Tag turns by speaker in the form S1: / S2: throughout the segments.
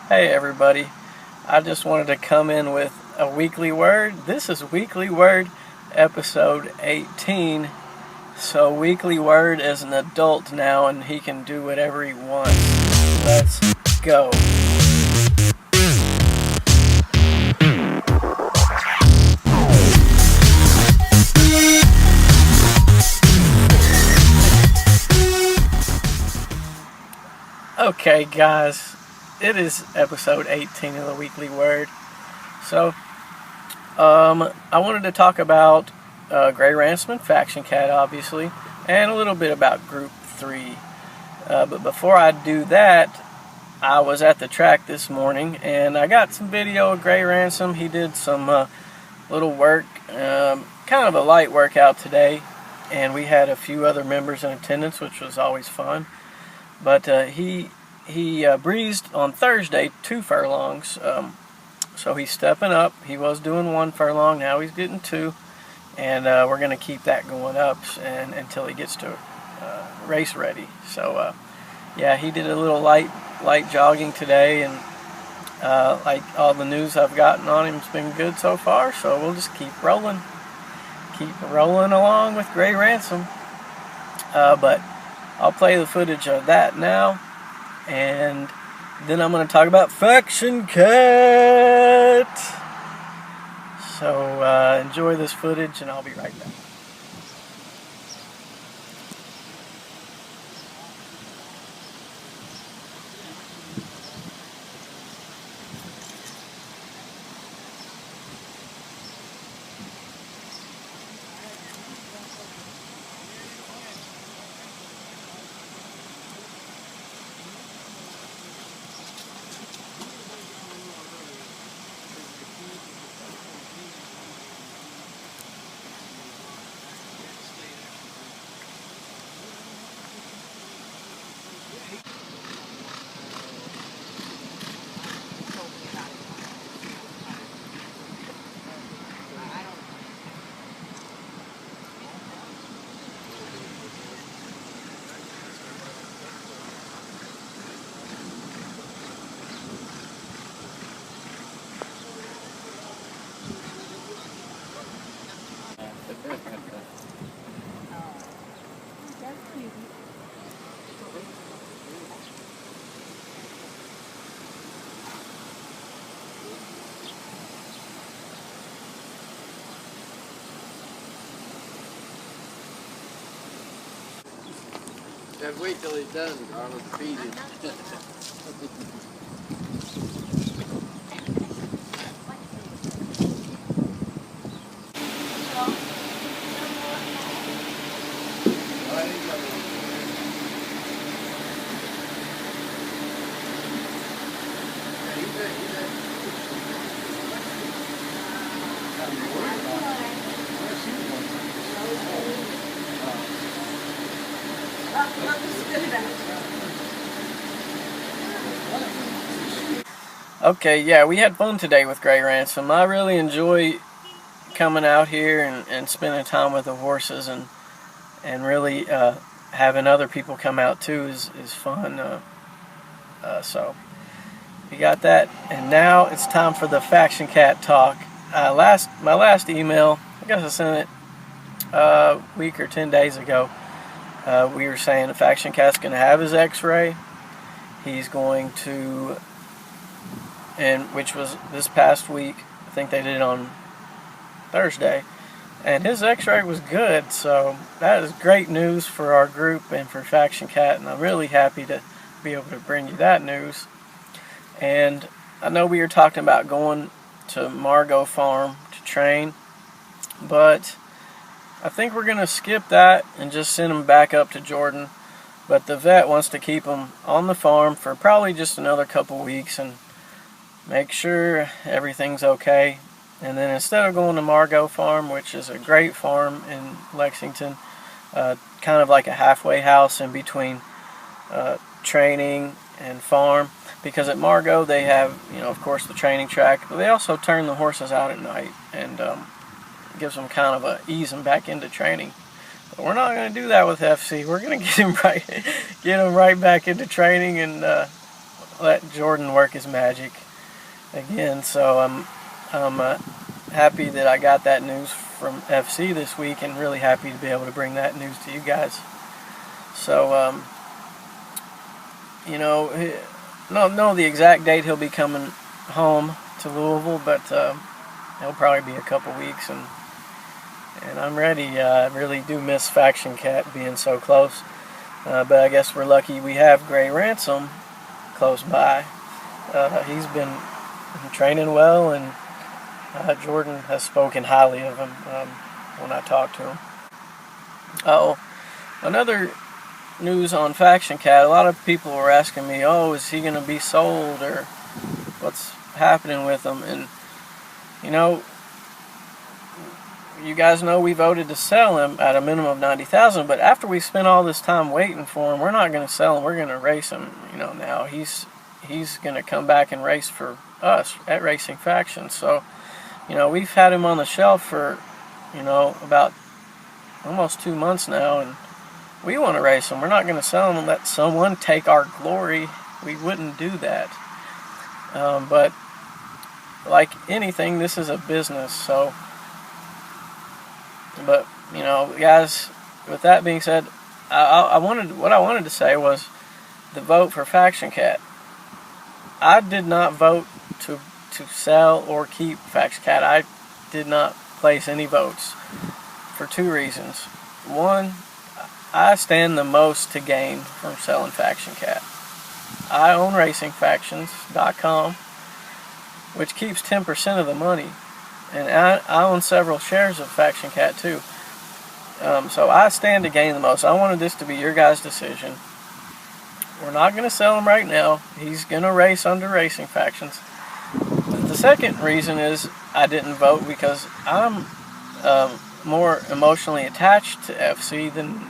S1: Hey everybody, I just wanted to come in with a weekly word. This is Weekly Word episode 18. So Weekly Word is an adult now and he can do whatever he wants. Let's go. Okay guys, it is episode 18 of the Weekly Word. So I wanted to talk about Gray Ransom and Faction Cat, obviously, and a little bit about Group 3. But before I do that, I was at the track this morning, and I got some video of Gray Ransom. He did some little work, kind of a light workout today, and we had a few other members in attendance, which was always fun. But he breezed on Thursday 2 furlongs. So he's stepping up. He was doing 1 furlong, now he's getting 2, and we're going to keep that going up until he gets to race ready. So yeah, he did a little light jogging today, and like all the news I've gotten on him has been good so far. So we'll just keep rolling along with Gray Ransom. But I'll play the footage of that now, and then I'm going to talk about Faction Cat. So enjoy this footage, and I'll be right back.
S2: Gotta wait till he's done, or I'll feed him.
S1: Okay, yeah, we had fun today with Gray Ransom. I really enjoy coming out here and spending time with the horses, and really having other people come out too is fun. So we got that, and now it's time for the Faction Cat talk. My last email, I guess I sent it a week or 10 days ago. We were saying the Faction Cat's going to have his X-ray. He's going to, and which was this past week. I think they did it on Thursday, and his X-ray was good. So that is great news for our group and for Faction Cat, and I'm really happy to be able to bring you that news. And I know we were talking about going to Margot Farm to train, but I think we're going to skip that and just send him back up to Jordan. But the vet wants to keep him on the farm for probably just another couple weeks and make sure everything's okay. And then instead of going to Margot Farm, which is a great farm in Lexington, kind of like a halfway house in between training and farm, because at Margot they have, of course, the training track, but they also turn the horses out at night, and gives them kind of a ease them back into training. But we're not going to do that with FC. We're going to get him right back into training, and let Jordan work his magic again. So I'm happy that I got that news from FC this week, and really happy to be able to bring that news to you guys. So you know, don't know the exact date he'll be coming home to Louisville, but it'll probably be a couple weeks, and I'm ready. I really do miss Faction Cat being so close, but I guess we're lucky we have Gray Ransom close by. He's been training well, and Jordan has spoken highly of him when I talked to him. Oh, another news on Faction Cat. A lot of people were asking me, "Oh, is he going to be sold, or what's happening with him?" And you know, you guys know we voted to sell him at a minimum of $90,000. But after we spent all this time waiting for him, we're not going to sell him. We're going to race him. You know, now he's going to come back and race for us at Racing Faction. So, you know, we've had him on the shelf for, you know, about almost 2 months now, and we want to race him. We're not going to sell him and let someone take our glory. We wouldn't do that. But like anything, this is a business. So, but you know, guys, with that being said, what I wanted to say was the vote for Faction Cat. I did not vote to sell or keep Faction Cat. I did not place any votes for 2 reasons. One, I stand the most to gain from selling Faction Cat. I own RacingFactions.com, which keeps 10% of the money, and I own several shares of Faction Cat too. So I stand to gain the most. I wanted this to be your guys' decision. We're not going to sell him right now. He's going to race under Racing Factions. The second reason is I didn't vote because I'm more emotionally attached to FC than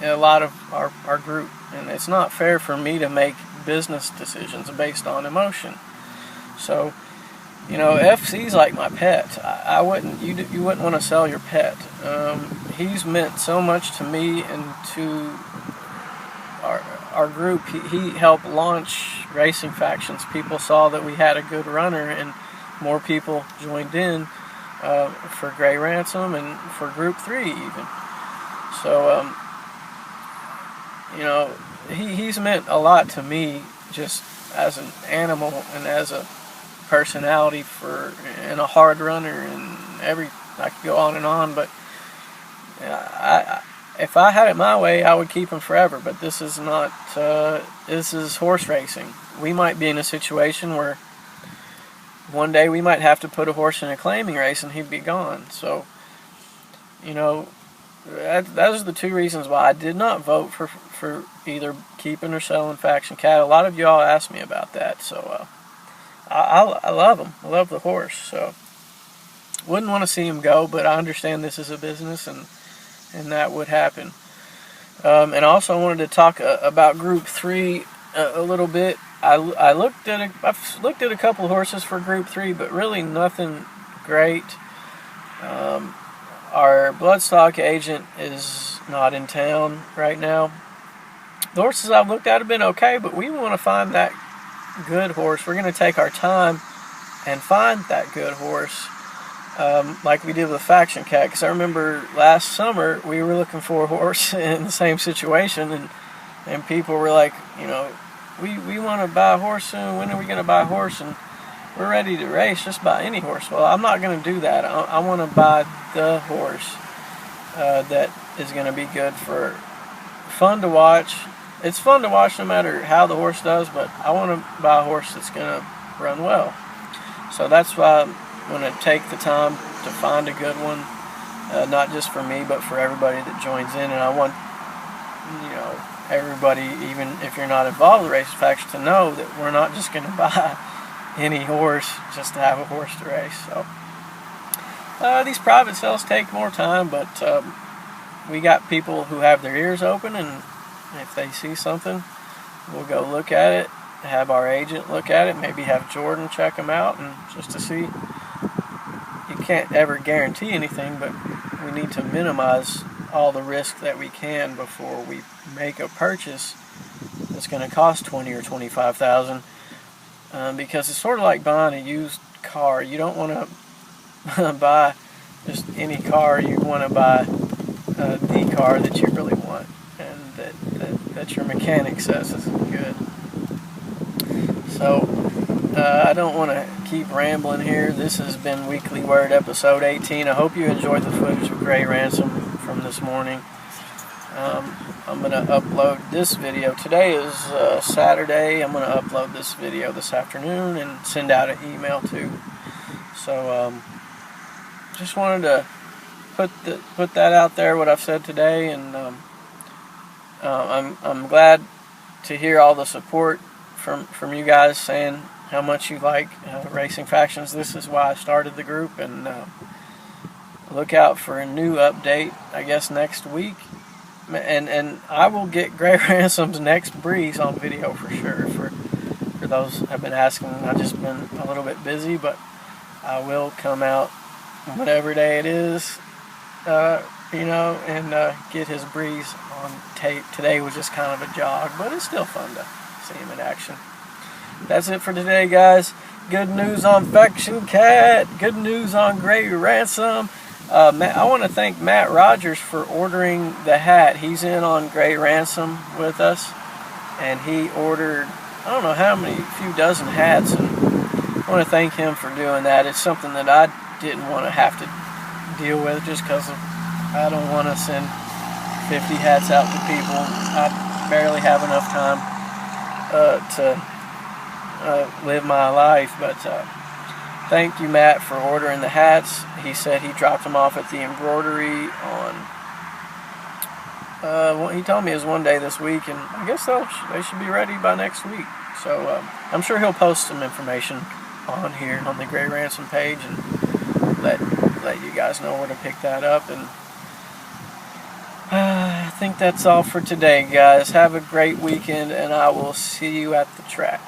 S1: a lot of our group, and it's not fair for me to make business decisions based on emotion. So, you know, FC's like my pet. I wouldn't, you wouldn't want to sell your pet. He's meant so much to me and to our group. He helped launch Racing Factions. People saw that we had a good runner, and more people joined in for Gray Ransom and for Group 3 even. So, you know, he's meant a lot to me just as an animal and as a personality and a hard runner, and I could go on and on, but if I had it my way, I would keep him forever. But this is not, this is horse racing. We might be in a situation where one day we might have to put a horse in a claiming race and he'd be gone. So, you know, those are the 2 reasons why I did not vote for either keeping or selling Faction Cat. A lot of y'all asked me about that, so I love him. I love the horse, so wouldn't want to see him go, but I understand this is a business, and that would happen. And I also wanted to talk about Group 3 a little bit. I've looked at a couple of horses for Group 3, but really nothing great. Our bloodstock agent is not in town right now. The horses I've looked at have been okay, but we want to find that good horse. We're going to take our time and find that good horse, like we did with Faction Cat. Because I remember last summer we were looking for a horse in the same situation, and people were like, you know, we want to buy a horse soon. When are we going to buy a horse? And we're ready to race. Just buy any horse. Well, I'm not going to do that. I want to buy the horse that is going to be good, for fun to watch. It's fun to watch no matter how the horse does, but I want to buy a horse that's going to run well. So that's why I'm going to take the time to find a good one, not just for me, but for everybody that joins in. And I want, you know, everybody, even if you're not involved in the Racing Faction, to know that we're not just going to buy any horse just to have a horse to race. So these private sales take more time, but we got people who have their ears open, and if they see something, we'll go look at it, have our agent look at it, maybe have Jordan check them out, and just to see. You can't ever guarantee anything, but we need to minimize all the risk that we can before we make a purchase, it's going to cost $20,000 or $25,000, because it's sort of like buying a used car. You don't want to buy just any car. You want to buy the car that you really want, and that your mechanic says is good. So I don't want to keep rambling here. This has been Weekly Word episode 18. I hope you enjoyed the footage of Gray Ransom from this morning. I'm going to upload this video. Today is Saturday. I'm going to upload this video this afternoon and send out an email too. So just wanted to put that out there, what I've said today, and I'm glad to hear all the support from you guys saying how much you like Racing Factions. This is why I started the group, and look out for a new update, I guess, next week. And I will get Gray Ransom's next breeze on video for sure. For those who have been asking, I've just been a little bit busy, but I will come out whatever day it is, and get his breeze on tape. Today was just kind of a jog, but it's still fun to see him in action. That's it for today, guys. Good news on Faction Cat. Good news on Gray Ransom. I want to thank Matt Rogers for ordering the hat. He's in on Gray Ransom with us, and he ordered, I don't know how many, few dozen hats, and I want to thank him for doing that. It's something that I didn't want to have to deal with, just because I don't want to send 50 hats out to people. I barely have enough time to live my life, but thank you, Matt, for ordering the hats. He said he dropped them off at the embroidery on, he told me it was one day this week, and I guess they should be ready by next week. So I'm sure he'll post some information on here on the Gray Ransom page and let you guys know where to pick that up. And I think that's all for today, guys. Have a great weekend, and I will see you at the track.